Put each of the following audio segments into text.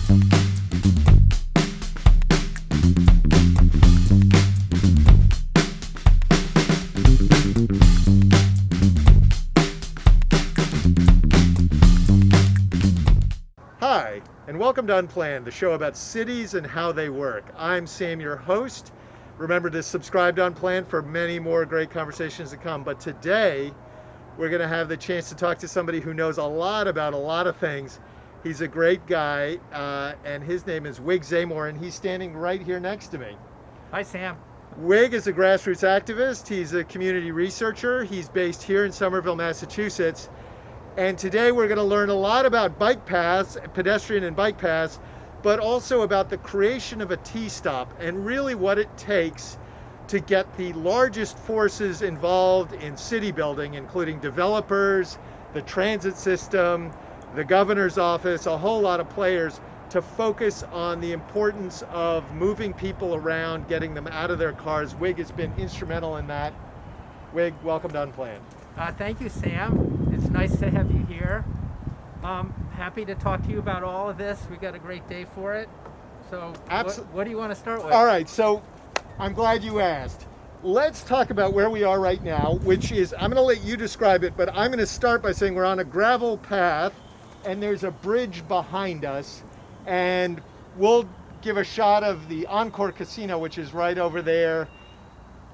Hi, and welcome to Unplanned, the show about cities and how they work. I'm Sam, your host. Remember to subscribe to Unplanned for many more great conversations to come. But today, we're going to have the chance to talk to somebody who knows a lot about a lot of things. He's a great guy, and his name is Wig Zamore, and he's standing right here next to me. Hi, Sam. Wig is a grassroots activist. He's a community researcher. He's based here in Somerville, Massachusetts. And today we're going to learn a lot about bike paths, pedestrian and bike paths, but also about the creation of a T-stop and really what it takes to get the largest forces involved in city building, including developers, the transit system, the governor's office, a whole lot of players, to focus on the importance of moving people around, getting them out of their cars. Wig has been instrumental in that. Wig, welcome to Unplanned. Thank you, Sam. It's nice to have you here. Happy to talk to you about all of this. We got a great day for it. So what do you want to start with? All right, so I'm glad you asked. Let's talk about where we are right now, which is, I'm going to let you describe it, but I'm going to start by saying we're on a gravel path and there's a bridge behind us, and we'll give a shot of the Encore Casino, which is right over there.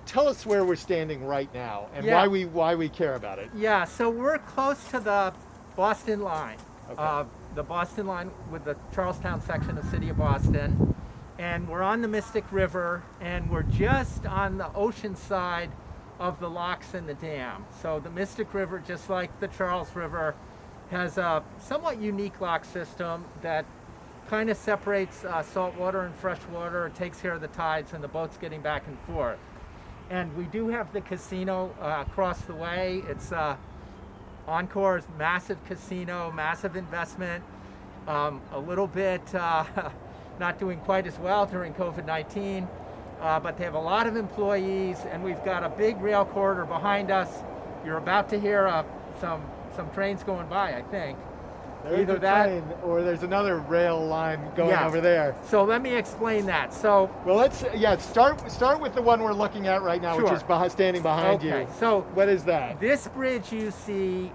Tell us where we're standing right now and why we care about it. Yeah, so we're close to the Boston line. Okay. The Boston line with the Charlestown section of City of Boston. And we're on the Mystic River, and we're just on the ocean side of the locks and the dam. So the Mystic River, just like the Charles River, has a somewhat unique lock system that kind of separates salt water and fresh water. It takes care of the tides and the boats getting back and forth. And we do have the casino across the way. It's Encore's massive casino, massive investment, a little bit not doing quite as well during COVID-19, but they have a lot of employees, and we've got a big rail corridor behind us. You're about to hear some trains going by, I think. There's Either a that, train, or there's another rail line going over there. So let me explain that. So well, let's start with the one we're looking at right now, Sure. which is standing behind you. So what is that? this bridge you see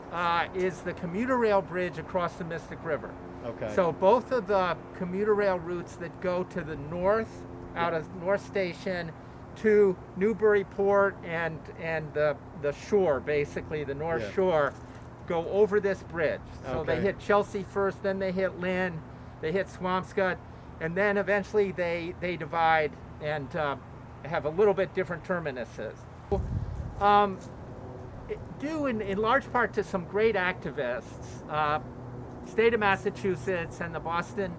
is the commuter rail bridge across the Mystic River. Okay. So both of the commuter rail routes that go to the north, out of North Station to Newburyport and the shore, basically the North Shore, go over this bridge. So they hit Chelsea first, then they hit Lynn, they hit Swampscott, and then eventually they divide and have a little bit different terminuses. Due in large part to some great activists, state of Massachusetts and the Boston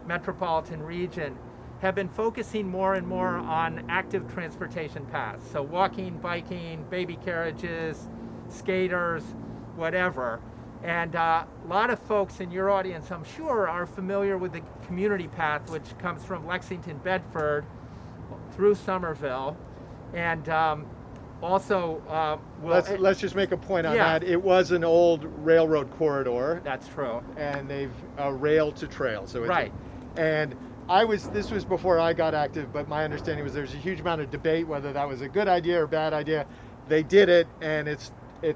metropolitan region have been focusing more and more on active transportation paths. So walking, biking, baby carriages, skaters, whatever. And a lot of folks in your audience, I'm sure, are familiar with the community path, which comes from Lexington, Bedford, through Somerville. And also, let's just make a point on that. It was an old railroad corridor. That's true. And they've rail to trail. So right. And this was before I got active, but my understanding was there's a huge amount of debate whether that was a good idea or bad idea. They did it, and it's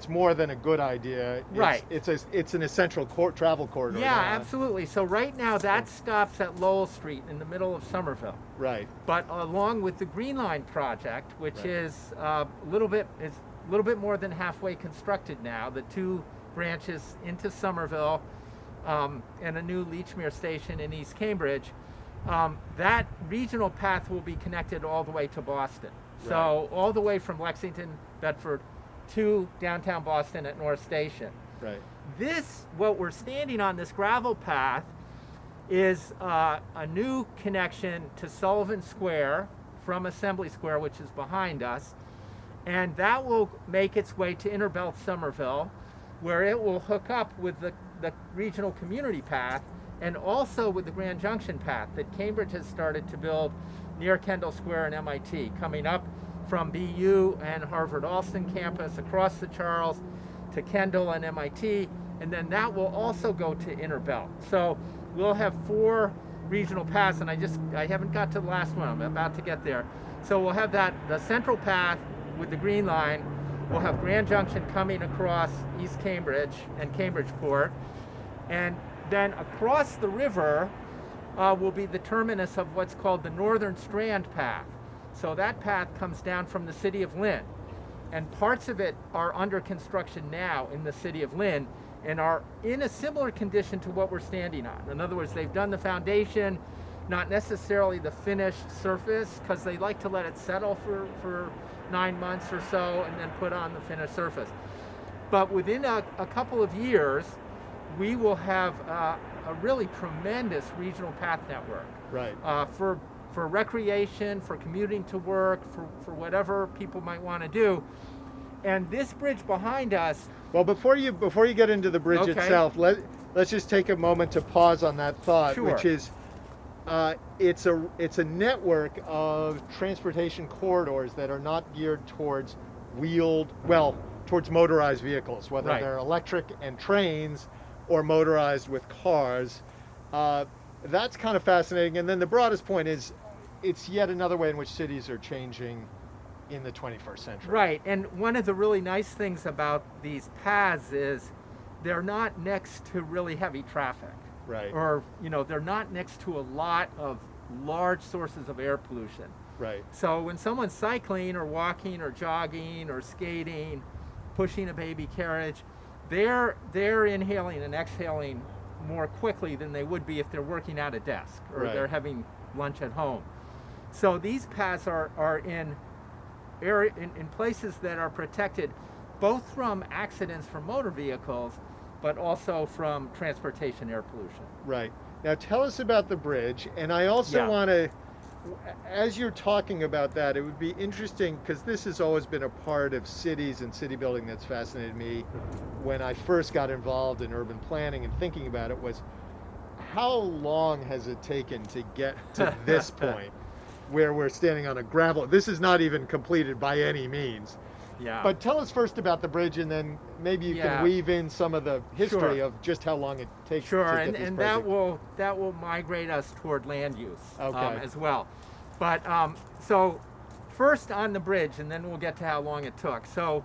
more than a good idea. Right. It's an essential travel corridor. Yeah, absolutely. So right now that stops at Lowell Street in the middle of Somerville. Right. But along with the Green Line project, which is a little bit more than halfway constructed now, the two branches into Somerville and a new Leechmere station in East Cambridge, that regional path will be connected all the way to Boston. Right. So all the way from Lexington, Bedford, to downtown Boston at North Station. Right. What we're standing on, this gravel path, is a new connection to Sullivan Square from Assembly Square, which is behind us, and that will make its way to Innerbelt Somerville, where it will hook up with the regional community path and also with the Grand Junction path that Cambridge has started to build near Kendall Square and MIT, coming up from BU and Harvard Alston campus across the Charles to Kendall and MIT, and then that will also go to Innerbelt. So we'll have 4 regional paths, and I haven't got to the last one. I'm about to get there. So we'll have the central path with the green line. We'll have Grand Junction coming across East Cambridge and Cambridgeport, and then across the river will be the terminus of what's called the Northern Strand path. So that path comes down from the city of Lynn, and parts of it are under construction now in the city of Lynn and are in a similar condition to what we're standing on. In other words, they've done the foundation, not necessarily the finished surface, because they like to let it settle for 9 months or so and then put on the finished surface. But within a couple of years, we will have a really tremendous regional path network. Right. For recreation, for commuting to work, for whatever people might want to do. And this bridge behind us. Well, before you get into the bridge itself, let's just take a moment to pause on that thought, Sure. which is it's a network of transportation corridors that are not geared towards towards motorized vehicles, whether Right. they're electric and trains or motorized with cars. That's kind of fascinating. And then the broadest point is it's yet another way in which cities are changing in the 21st century. Right, and one of the really nice things about these paths is they're not next to really heavy traffic. Right. Or, they're not next to a lot of large sources of air pollution. Right. So when someone's cycling or walking or jogging or skating, pushing a baby carriage, they're inhaling and exhaling more quickly than they would be if they're working at a desk or Right. they're having lunch at home. So these paths are in places that are protected both from accidents from motor vehicles, but also from transportation air pollution. Right. Now tell us about the bridge, and I also Yeah. want to, as you're talking about that, it would be interesting, because this has always been a part of cities and city building that's fascinated me when I first got involved in urban planning and thinking about it, was how long has it taken to get to this point where we're standing on a gravel. This is not even completed by any means. Yeah. But tell us first about the bridge, and then maybe you can weave in some of the history Sure. of just how long it takes Sure, to get and, this and project. that will migrate us toward land use Okay. as well. But so first on the bridge, and then we'll get to how long it took. So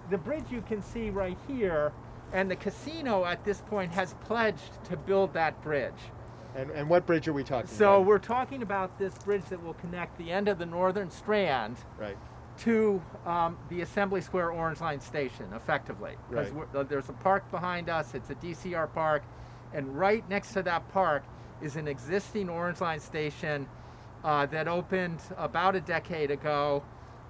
the bridge you can see right here, and the casino at this point has pledged to build that bridge. And what bridge are we talking So about? we're talking about this bridge that will connect the end of the Northern Strand Right. to the Assembly Square Orange Line station, effectively. Because there's a park behind us, it's a DCR park, and right next to that park is an existing Orange Line station that opened about a decade ago.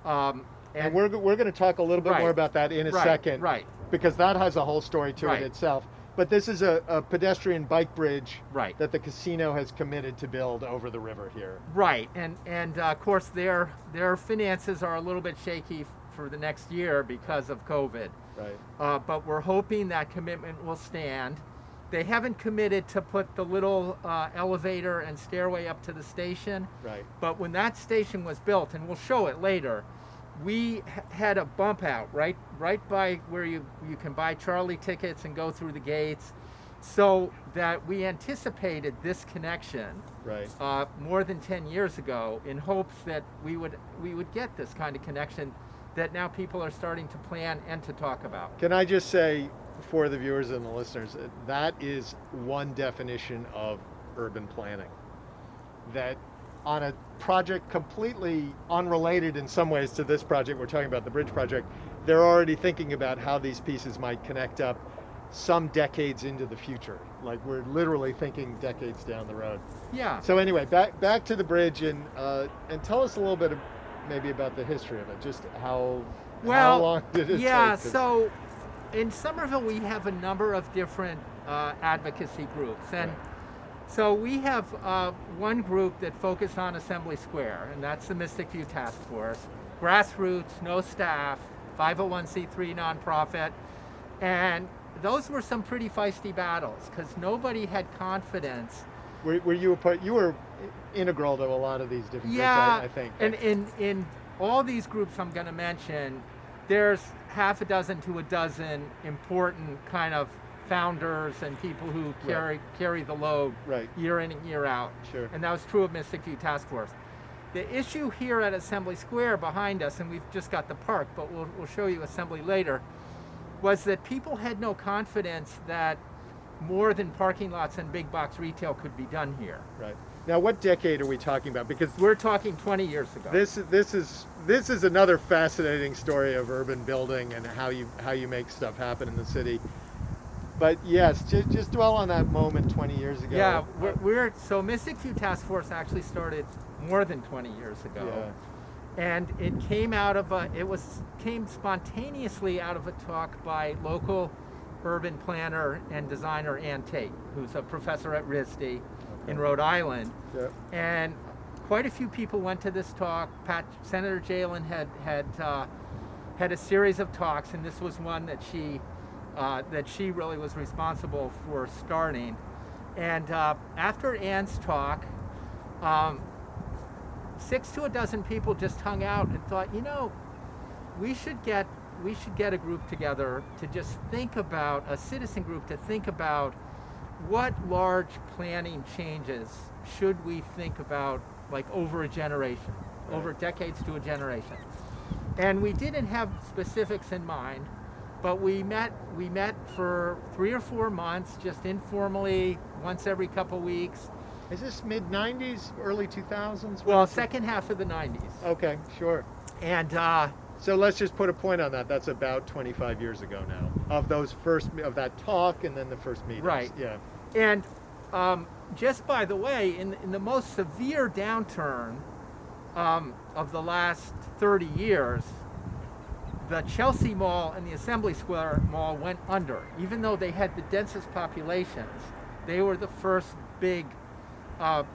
And we're going to talk a little bit more about that in a second. Right. Because that has a whole story to it itself. But this is a pedestrian bike bridge that the casino has committed to build over the river here. Right, and of course their finances are a little bit shaky for the next year because of COVID. Right. But we're hoping that commitment will stand. They haven't committed to put the little elevator and stairway up to the station. Right. But when that station was built, and we'll show it later, we had a bump out right by where you can buy Charlie tickets and go through the gates, so that we anticipated this connection more than 10 years ago in hopes that we would get this kind of connection that now people are starting to plan and to talk about. Can I just say, for the viewers and the listeners, that is one definition of urban planning. That on a project completely unrelated in some ways to this project we're talking about, the bridge project, they're already thinking about how these pieces might connect up some decades into the future. Like, we're literally thinking decades down the road. Yeah. So anyway, back to the bridge, and tell us a little bit maybe about the history of it, just how long did it take? Yeah, so in Somerville we have a number of different advocacy groups, and so we have one group that focused on Assembly Square, and that's the Mystic View Task Force. Grassroots, no staff, 501c3 nonprofit, and those were some pretty feisty battles because nobody had confidence. Were you a part? You were integral to a lot of these different groups, I think. And in all these groups I'm going to mention, there's half a dozen to a dozen important kind of founders and people who carry the load Right. year in and year out. Sure. And that was true of Mystic View Task Force. The issue here at Assembly Square behind us, and we've just got the park, but we'll show you Assembly later, was that people had no confidence that more than parking lots and big box retail could be done here. Right. Now, what decade are we talking about? Because We're talking 20 years ago. this is another fascinating story of urban building and how you make stuff happen in the city. But yes, just dwell on that moment 20 years ago. Yeah, so Mystic View Task Force actually started more than 20 years ago. Yeah. And it came spontaneously out of a talk by local urban planner and designer Ann Tate, who's a professor at RISD in Rhode Island. Yeah. And quite a few people went to this talk. Senator Jalen had a series of talks, and this was one that she really was responsible for starting. And after Ann's talk, 6 to a dozen people just hung out and thought, we should get a group together to just think about, a citizen group to think about what large planning changes should we think about, like over a generation, over decades to a generation. And we didn't have specifics in mind, but we met for 3 or 4 months, just informally, once every couple weeks. Is this mid 90s, early 2000s? Well, second half of the 90s. Okay, sure. And so let's just put a point on that. That's about 25 years ago now. Of that talk and then the first meetings. Right. Yeah. And just by the way, in the most severe downturn of the last 30 years, the Chelsea Mall and the Assembly Square Mall went under. Even though they had the densest populations, they were the first big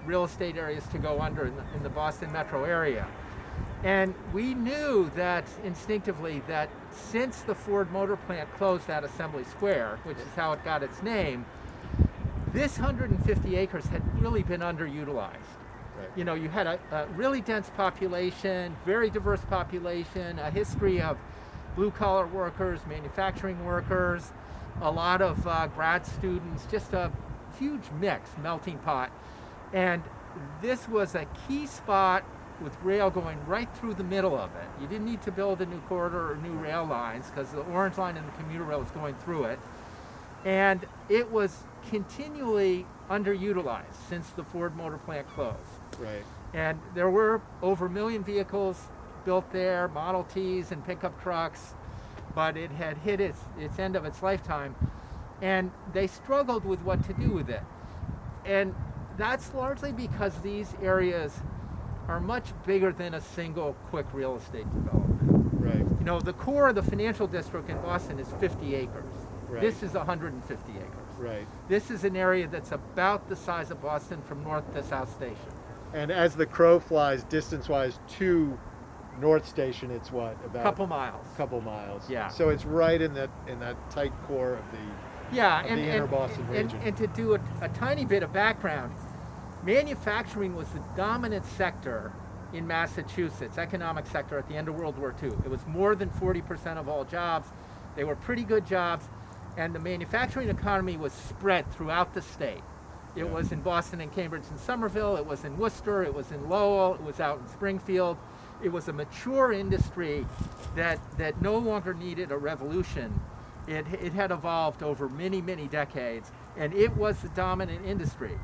real estate areas to go under in the Boston metro area. And we knew that instinctively that since the Ford Motor Plant closed at Assembly Square, which is how it got its name, this 150 acres had really been underutilized. Right. You had a really dense population, very diverse population, a history of blue-collar workers, manufacturing workers, a lot of grad students, just a huge mix, melting pot. And this was a key spot with rail going right through the middle of it. You didn't need to build a new corridor or new rail lines because the Orange Line and the commuter rail was going through it. And it was continually underutilized since the Ford Motor Plant closed. Right. And there were over 1 million vehicles built there, Model Ts and pickup trucks, but it had hit its end of its lifetime. And they struggled with what to do with it. And that's largely because these areas are much bigger than a single quick real estate development. Right. The core of the financial district in Boston is 50 acres. Right. This is 150 acres. Right. This is an area that's about the size of Boston from North to South Station. And as the crow flies, distance-wise to North Station, it's what, about Couple miles. Couple miles. Yeah. So it's right in that tight core of the and inner Boston region. And to do a tiny bit of background, manufacturing was the dominant sector in Massachusetts, economic sector at the end of World War II. It was more than 40% of all jobs. They were pretty good jobs, and the manufacturing economy was spread throughout the state. It was in Boston and Cambridge and Somerville, it was in Worcester, it was in Lowell, it was out in Springfield. It was a mature industry that no longer needed a revolution. It had evolved over many, many decades, and it was the dominant industry.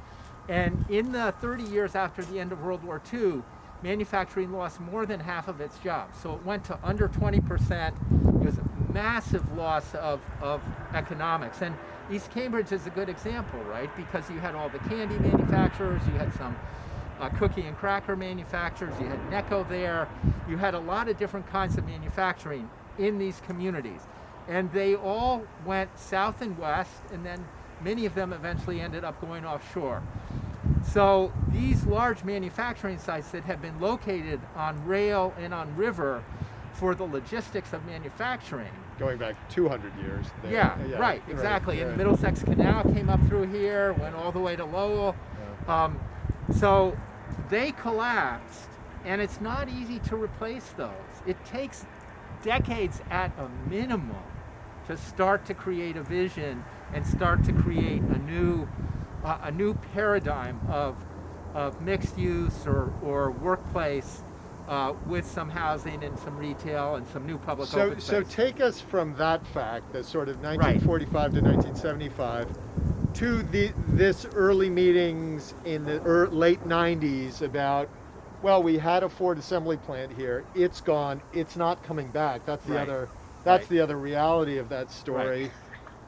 And in the 30 years after the end of World War II, manufacturing lost more than half of its jobs. So it went to under 20%. It was a massive loss of economics. And East Cambridge is a good example, right? Because you had all the candy manufacturers, you had some cookie and cracker manufacturers, you had Necco there, you had a lot of different kinds of manufacturing in these communities. And they all went south and west, and then many of them eventually ended up going offshore. So these large manufacturing sites that have been located on rail and on river for the logistics of manufacturing. Going back 200 years. There. Yeah, right, exactly. Right, And the Middlesex Canal came up through here, went all the way to Lowell. Yeah. So they collapsed, and it's not easy to replace those. It takes decades at a minimum to start to create a vision and start to create a new paradigm of mixed use or workplace with some housing and some retail and some new public open space. So take us from that fact, the sort of 1945 to 1975, to this early meetings in the late 90s about, well, we had a Ford assembly plant here. It's gone. It's not coming back. That's the other. That's the other reality of that story.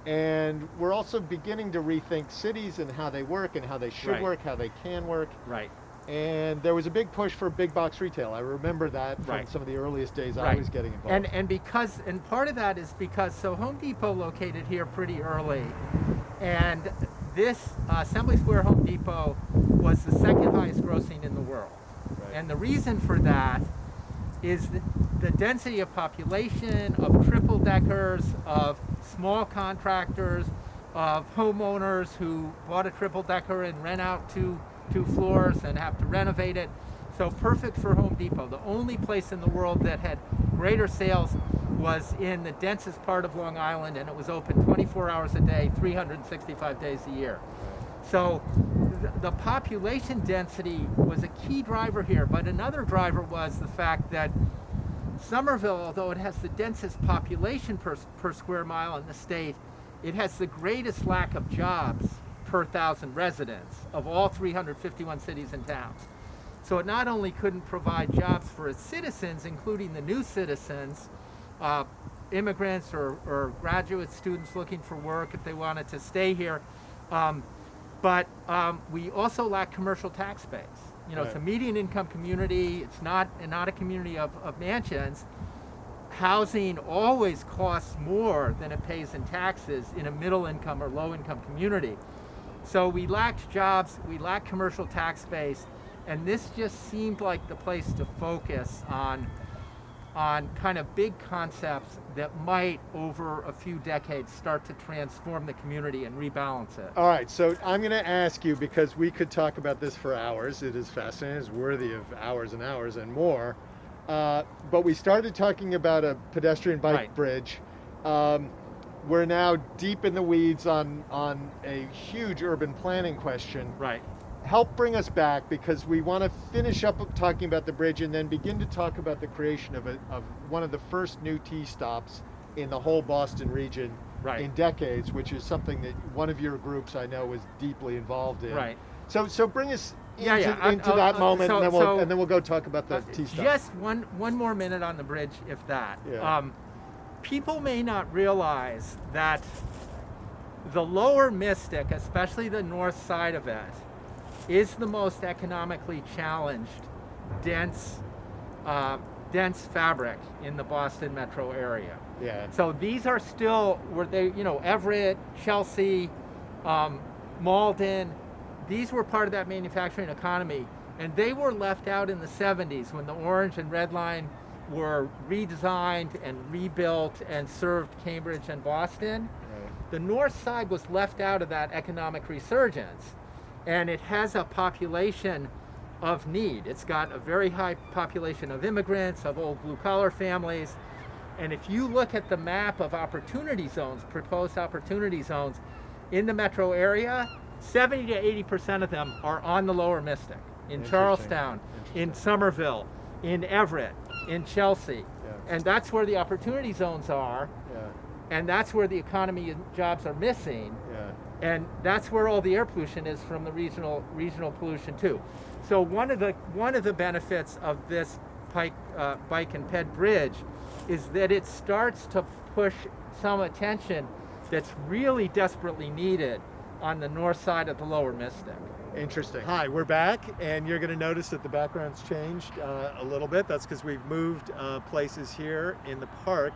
And we're also beginning to rethink cities and how they work and how they should work, how they can work. Right. And there was a big push for big box retail. I remember that from some of the earliest days I was getting involved. And part of that is because Home Depot located here pretty early, and this Assembly Square Home Depot was the second highest grossing in the world. Right. And the reason for that is the density of population, of triple deckers, of small contractors, of homeowners who bought a triple decker and rent out two floors and have to renovate it. So perfect for Home Depot. The only place in the world that had greater sales was in the densest part of Long Island, and it was open 24 hours a day, 365 days a year. So the population density was a key driver here, but another driver was the fact that Somerville, although it has the densest population per square mile in the state, it has the greatest lack of jobs per 1,000 residents of all 351 cities and towns. So it not only couldn't provide jobs for its citizens, including the new citizens, immigrants or graduate students looking for work if they wanted to stay here, but we also lack commercial tax base. You know, it's a median income community. It's not a community of mansions. Housing always costs more than it pays in taxes in a middle income or low income community. So we lacked jobs, we lacked commercial tax base, and this just seemed like the place to focus on kind of big concepts that might, over a few decades, start to transform the community and rebalance it. All right, so I'm going to ask you, because we could talk about this for hours. It is fascinating. It's worthy of hours and hours and more. But we started talking about a pedestrian bike bridge. We're now deep in the weeds on a huge urban planning question. Right. Help bring us back, because we want to finish up talking about the bridge and then begin to talk about the creation of one of the first new T-stops in the whole Boston region in decades, which is something that one of your groups I know was deeply involved in. Right. So bring us into that moment, and then we'll go talk about the T-stop. Just one more minute on the bridge, if that. Yeah. People may not realize that the lower Mystic, especially the north side of it, is the most economically challenged, dense fabric in the Boston metro area. Yeah. So these are still Everett, Chelsea, Malden. These were part of that manufacturing economy, and they were left out in the 70s when the Orange and Red Line were redesigned and rebuilt and served Cambridge and Boston. Right. The north side was left out of that economic resurgence, and it has a population of need. It's got a very high population of immigrants, of old blue-collar families, and if you look at the map of opportunity zones, proposed opportunity zones in the metro area, 70 to 80% of them are on the lower Mystic, in Charlestown, in Somerville, in Everett, in Chelsea. And that's where the opportunity zones are. And that's where the economy and jobs are missing. And that's where all the air pollution is from the regional pollution too. So one of the benefits of this bike and ped bridge is that it starts to push some attention that's really desperately needed on the north side of the lower Mystic. Interesting. Hi, we're back, and you're going to notice that the background's changed a little bit. That's because we've moved places here in the park.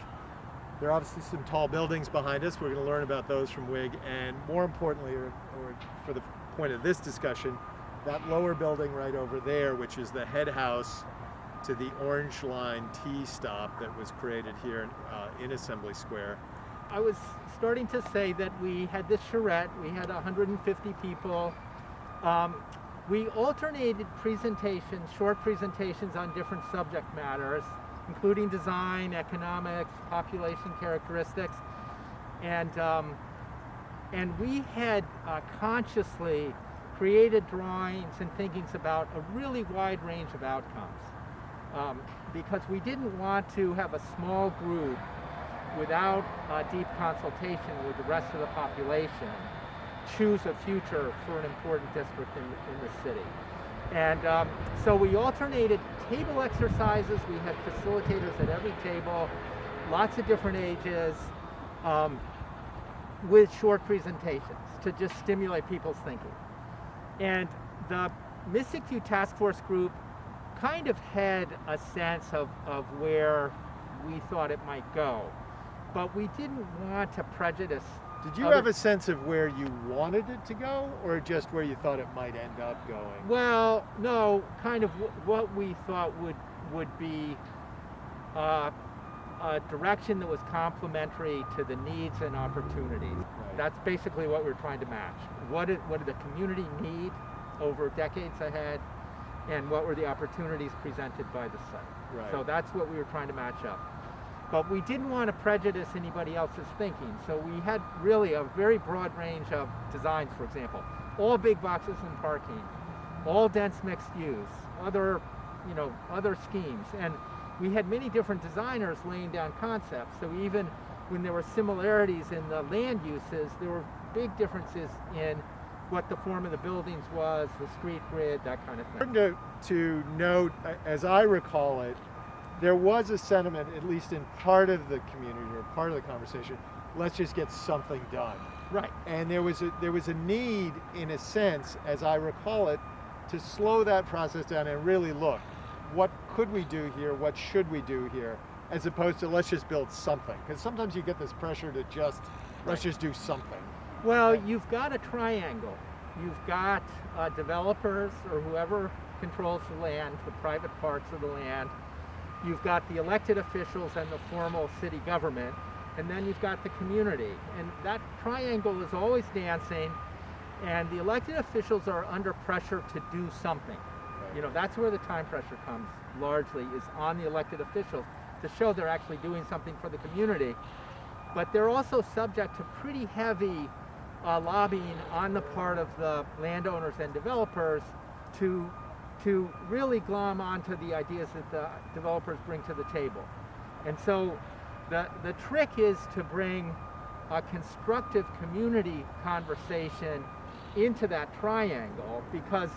There are obviously some tall buildings behind us. We're going to learn about those from Wig, and more importantly, or for the point of this discussion, that lower building right over there, which is the head house to the Orange Line T-stop that was created here in Assembly Square. I was starting to say that we had this charrette. We had 150 people. We alternated presentations, short presentations on different subject matters, including design, economics, population characteristics. And we had consciously created drawings and thinkings about a really wide range of outcomes, because we didn't want to have a small group without deep consultation with the rest of the population choose a future for an important district in the city. And so we alternated table exercises. We had facilitators at every table, lots of different ages, with short presentations to just stimulate people's thinking. And the Mystic View Task Force group kind of had a sense of where we thought it might go, but we didn't want to prejudice. Did you have a sense of where you wanted it to go, or just where you thought it might end up going? Well, no, kind of what we thought would be a direction that was complementary to the needs and opportunities. Right. That's basically what we're trying to match. What did the community need over decades ahead, and what were the opportunities presented by the site? Right. So that's what we were trying to match up. But we didn't want to prejudice anybody else's thinking, so we had really a very broad range of designs. For example, all big boxes and parking, all dense mixed use, other schemes, and we had many different designers laying down concepts. So even when there were similarities in the land uses, there were big differences in what the form of the buildings was, the street grid, that kind of thing. Important to note, as I recall it, there was a sentiment, at least in part of the community or part of the conversation, let's just get something done. Right. And there was a need, in a sense, as I recall it, to slow that process down and really look, what could we do here? What should we do here? As opposed to let's just build something. Because sometimes you get this pressure to let's just do something. Well, you've got a triangle. You've got developers or whoever controls the land, the private parts of the land. You've got the elected officials and the formal city government, and then you've got the community. And that triangle is always dancing, and the elected officials are under pressure to do something. Right. That's where the time pressure comes largely, is on the elected officials to show they're actually doing something for the community. But they're also subject to pretty heavy lobbying on the part of the landowners and developers to really glom onto the ideas that the developers bring to the table. And so the trick is to bring a constructive community conversation into that triangle, because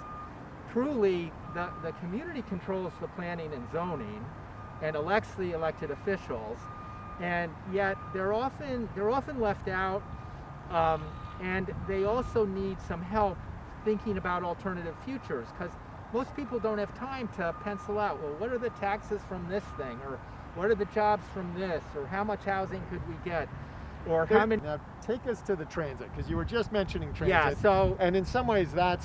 truly the community controls the planning and zoning and elects the elected officials, and yet they're often left out, and they also need some help thinking about alternative futures, because most people don't have time to pencil out, well, what are the taxes from this thing, or what are the jobs from this, or how much housing could we get, or how many. Now take us to the transit, because you were just mentioning transit. Yeah, and in some ways that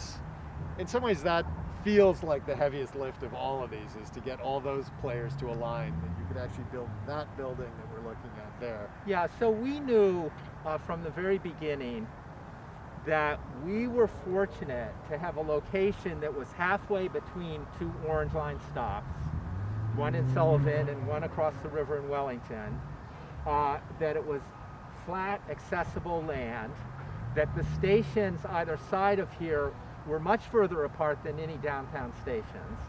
feels like the heaviest lift of all of these, is to get all those players to align that you could actually build that building that we're looking at there. Yeah, so we knew from the very beginning that we were fortunate to have a location that was halfway between two Orange Line stops, one in Sullivan and one across the river in Wellington, that it was flat, accessible land, that the stations either side of here were much further apart than any downtown stations.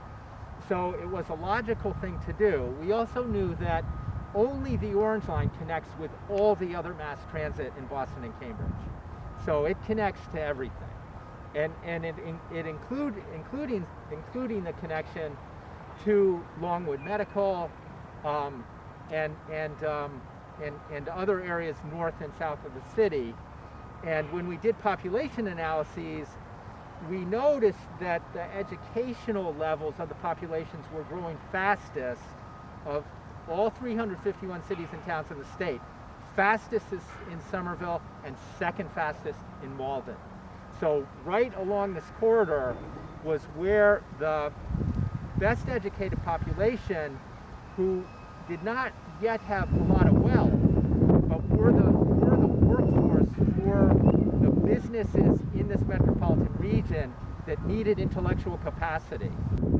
So it was a logical thing to do. We also knew that only the Orange Line connects with all the other mass transit in Boston and Cambridge. So it connects to everything, and it including the connection to Longwood Medical, and other areas north and south of the city. And when we did population analyses, we noticed that the educational levels of the populations were growing fastest of all 351 cities and towns in the state. Fastest is in Somerville and second fastest in Malden. So right along this corridor was where the best educated population, who did not yet have a lot of wealth, but were the workforce for the businesses in this metropolitan region that needed intellectual capacity.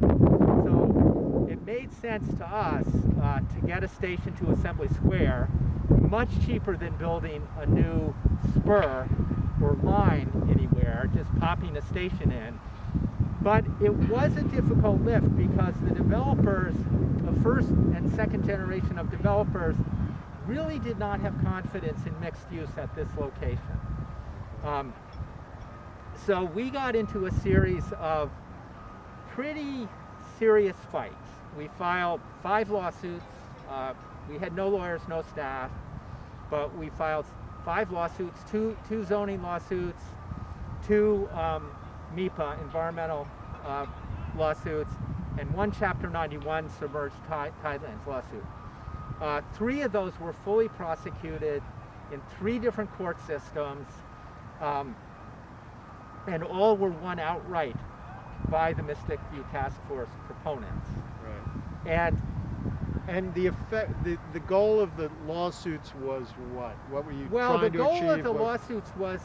So it made sense to us to get a station to Assembly Square, much cheaper than building a new spur or line anywhere, just popping a station in. But it was a difficult lift because the developers, the first and second generation of developers, really did not have confidence in mixed use at this location. So we got into a series of pretty serious fights. We filed 5 lawsuits. We had no lawyers, no staff, but we filed 5 lawsuits, two zoning lawsuits, 2 MEPA, environmental lawsuits, and 1 Chapter 91 submerged tidelands lawsuit. 3 of those were fully prosecuted in 3 different court systems, and all were won outright by the Mystic View Task Force proponents. Right. And the effect, the goal of the lawsuits was what? What were you well, trying to achieve? Well, the goal of the lawsuits was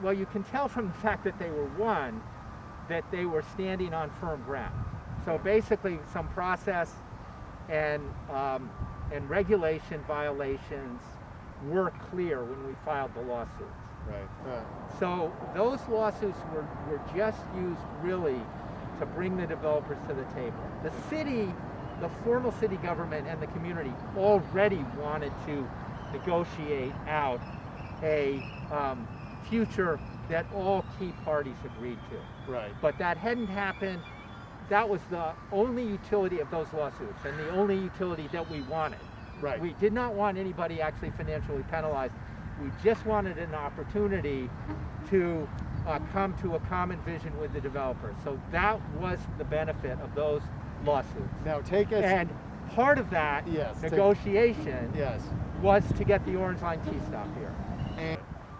well, you can tell from the fact that they were won that they were standing on firm ground. So basically, some process and regulation violations were clear when we filed the lawsuits. Right. So those lawsuits were just used really to bring the developers to the table. The city, the formal city government and the community already wanted to negotiate out a future that all key parties agreed to. Right. But that hadn't happened. That was the only utility of those lawsuits and the only utility that we wanted. Right. We did not want anybody actually financially penalized. We just wanted an opportunity to come to a common vision with the developers. So that was the benefit of those lawsuits. Now take us. And part of that negotiation was to get the Orange Line T-stop here.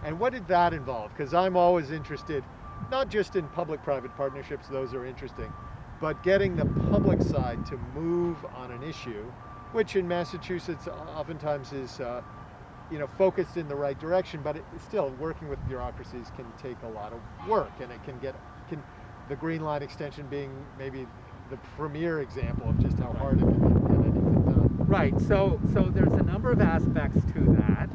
And what did that involve? Because I'm always interested, not just in public-private partnerships, those are interesting, but getting the public side to move on an issue, which in Massachusetts oftentimes is focused in the right direction, but still working with bureaucracies can take a lot of work, and it can the Green Line extension being maybe the premier example of just how hard it can be to get anything done. Right. So there's a number of aspects to that.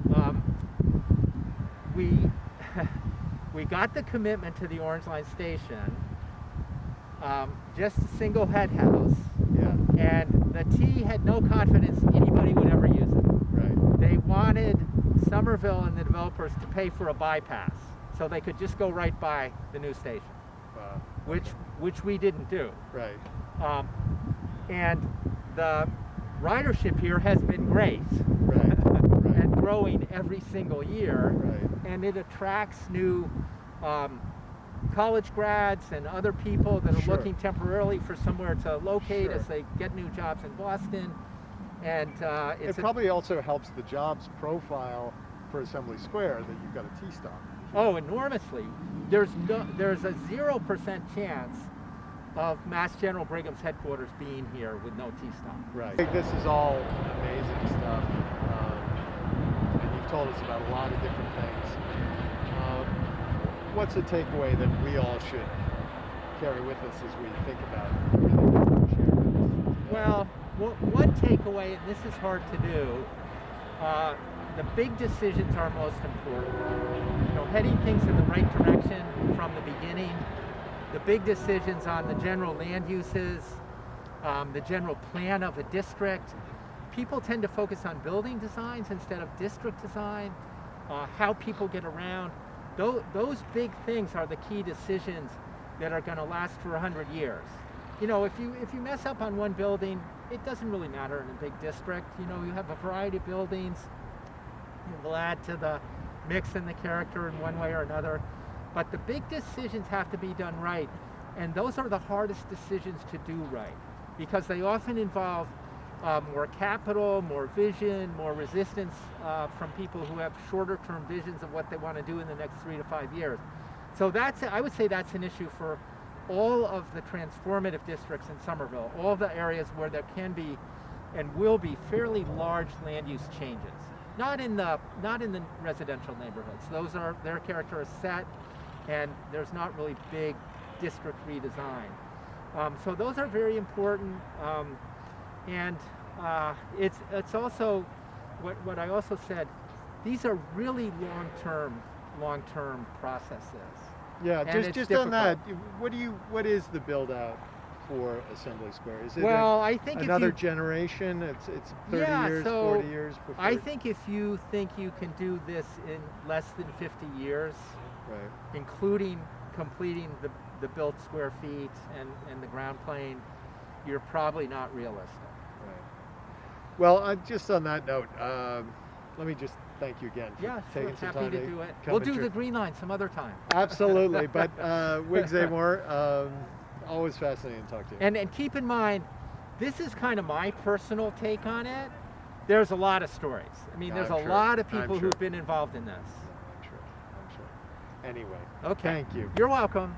We got the commitment to the Orange Line station, just a single head house. Yeah. And the T had no confidence anybody would ever use it. Right. They wanted Somerville and the developers to pay for a bypass so they could just go right by the new station. Wow. Which we didn't do. Right. And the ridership here has been great. Right. And growing every single year. Right. And it attracts new college grads and other people that are looking temporarily for somewhere to locate as they get new jobs in Boston. And it probably also helps the jobs profile for Assembly Square that you've got a T-stop. Oh, enormously. There's a 0% chance of Mass General Brigham's headquarters being here with no T-stop. Right. This is all amazing stuff, and you've told us about a lot of different things. What's a takeaway that we all should carry with us as we think about really sharing this? Well, one takeaway, and this is hard to do, the big decisions are most important. Heading things in the right direction from the beginning. The big decisions on the general land uses, the general plan of a district. People tend to focus on building designs instead of district design, how people get around. Those big things are the key decisions that are going to last for 100 years. If you mess up on one building, it doesn't really matter in a big district. You have a variety of buildings. You'll add to the mix and the character in one way or another. But the big decisions have to be done right. And those are the hardest decisions to do right, because they often involve more capital, more vision, more resistance from people who have shorter term visions of what they want to do in the next 3 to 5 years. So I would say that's an issue for all of the transformative districts in Somerville, all the areas where there can be and will be fairly large land use changes. Not in the residential neighborhoods. Their character is set, and there's not really big district redesign. So those are very important. And It's also what I also said. These are really long-term processes. Yeah, And just it's just on that, difficult. what is the build out for Assembly Square? Is it Well, I think another if you, generation? It's 30 Yeah, years, so 40 years before. I think if you think you can do this in less than 50 years, Right. including completing the built square feet and the ground plane, you're probably not realistic. Right. Well, just on that note, let me just thank you again for Yeah, sure. taking some Happy time to do it. come We'll and do check- the green line some other time. Absolutely, but Wig Zamore, always fascinating to talk to you. And keep in mind, this is kind of my personal take on it. There's a lot of stories. I mean, there's I'm a sure. lot of I'm people sure. who've been involved in this. I'm sure. Anyway, Okay. thank you. You're welcome.